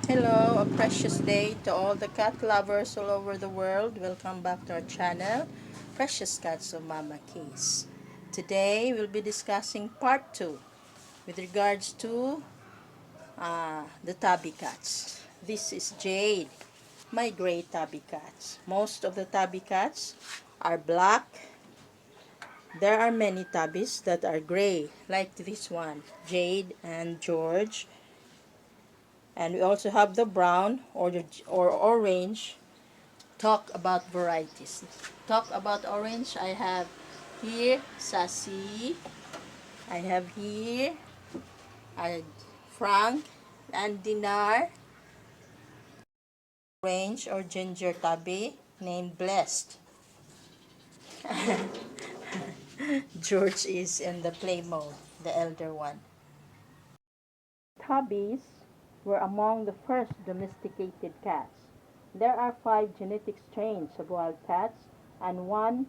Hello, a precious day to all the cat lovers all over the world. Welcome back to our channel, Precious Cats of Mama Keys. Today, we'll be discussing part 2 with regards to the Tabby Cats. This is Jade, my gray Tabby Cats. Most of the Tabby Cats are black. There are many Tabbies that are gray, like this one, Jade and George. And we also have the brown or orange. Talk about varieties. Talk about orange. I have here Sassy. I have here uh, Frank and Dinar. Orange or ginger tabby named Blessed. George is in the play mode, the elder one. Tabbies were among the first domesticated cats. There are 5 genetic strains of wild cats, and one,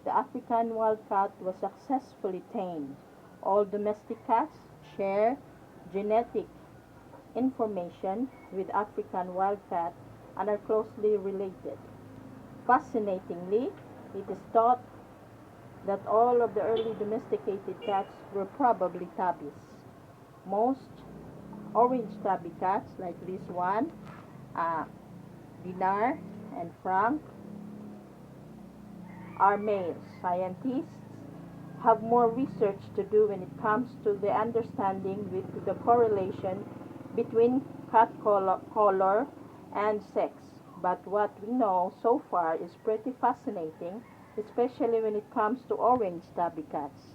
the African wildcat, was successfully tamed. All domestic cats share genetic information with African wildcat and are closely related. Fascinatingly, it is thought that all of the early domesticated cats were probably tabbies. Most orange tabby cats, like this one, uh, Dinar and Frank, are males. Scientists have more research to do when it comes to the understanding with the correlation between cat color and sex. But what we know so far is pretty fascinating, especially when it comes to orange tabby cats.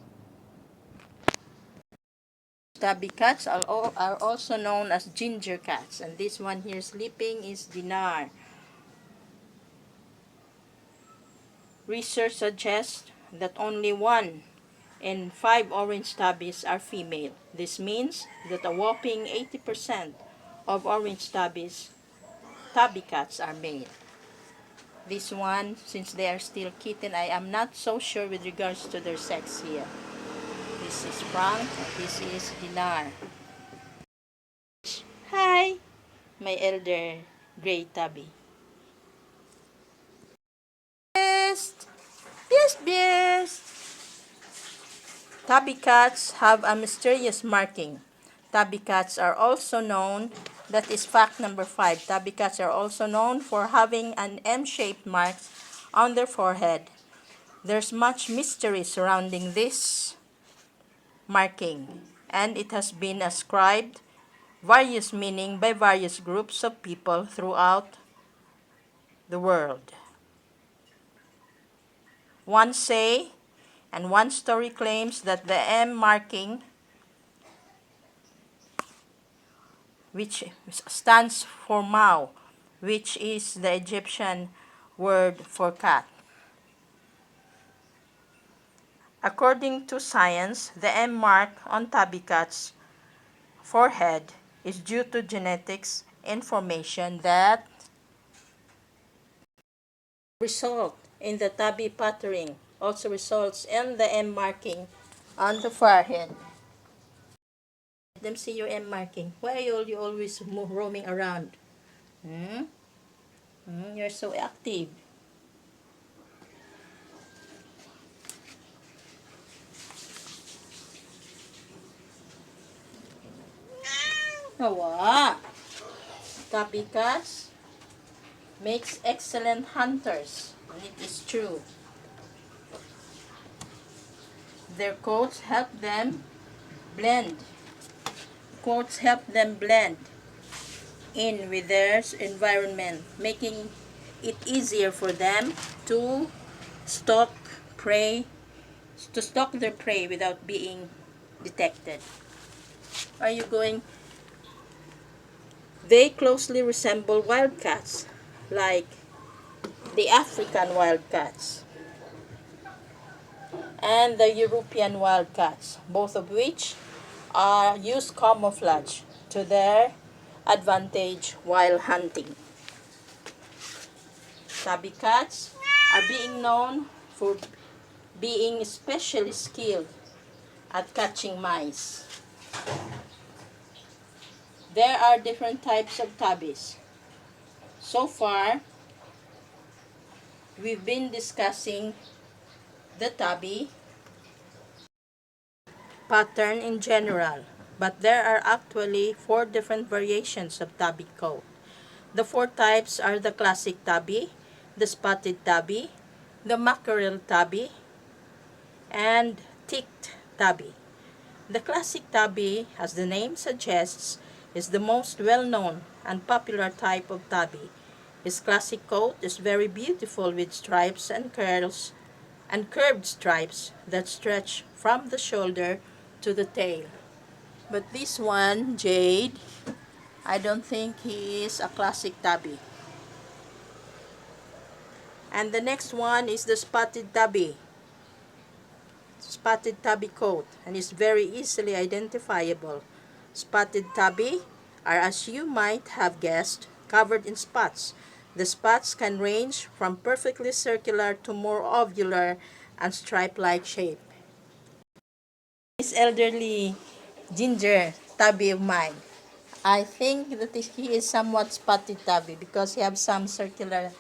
Tabby cats are also known as ginger cats, and this one here sleeping is Dinar. Research suggests that only 1 in 5 orange tabbies are female. This means that a whopping 80% of orange tabby cats are male. This one, since they are still kitten, I am not so sure with regards to their sex here. This is Frank, this is Dinar. Hi, my elder gray tabby. Best! Yes, best! Tabby cats have a mysterious marking. Tabby cats are also known, that is fact number 5, tabby cats are also known for having an M-shaped mark on their forehead. There's much mystery surrounding this marking, and it has been ascribed various meaning by various groups of people throughout the world. One say, and one story claims that the M marking, which stands for Mao, which is the Egyptian word for cat. According to science, the M mark on tabby cat's forehead is due to genetics information that result in the tabby patterning, also results in the M marking on the forehead. Let them see your M marking. Why are you always roaming around? Hmm? You're so active. Awa! Tabby cats makes excellent hunters, and it is true. Their coats help them blend. Coats help them blend in with their environment, making it easier for them to stalk prey, to stalk their prey without being detected. Are you going? They closely resemble wildcats, like the African wildcats and the European wildcats, both of which use camouflage to their advantage while hunting. Tabby cats are being known for being especially skilled at catching mice. There are different types of tabbies. So far, we've been discussing the tabby pattern in general, but there are actually 4 different variations of tabby coat. The 4 types are the classic tabby, the spotted tabby, the mackerel tabby, and ticked tabby. The classic tabby, as the name suggests, is the most well-known and popular type of tabby. His classic coat is very beautiful with stripes and curls and curved stripes that stretch from the shoulder to the tail. But this one, Jade, I don't think he is a classic tabby. And the next one is the spotted tabby. Spotted tabby coat, and is very easily identifiable. Spotted tabby are, as you might have guessed, covered in spots. The spots can range from perfectly circular to more ovular and stripe-like shape. This elderly ginger tabby of mine, I think that he is somewhat spotted tabby because he has some circular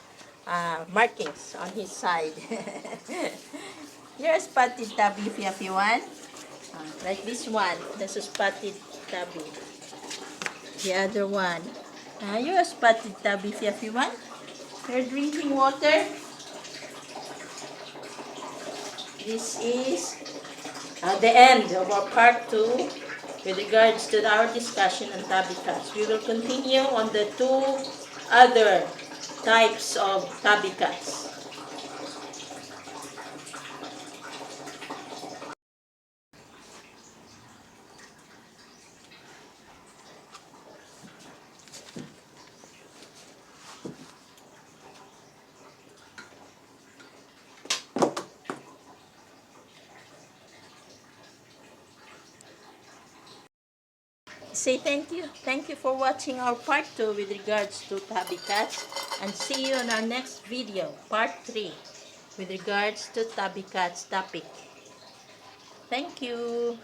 markings on his side. You're a spotted tabby if you want. Like this one, that's a spotted tabby. The other one. You're a spotted tabby if you want. You're drinking water. This is the end of our part 2 with regards to our discussion on tabby cats. We will continue on the 2 other types of tabby cats. Say thank you. Thank you for watching our part 2 with regards to tabby cats, and see you on our next video, part 3, with regards to tabby cats topic. Thank you.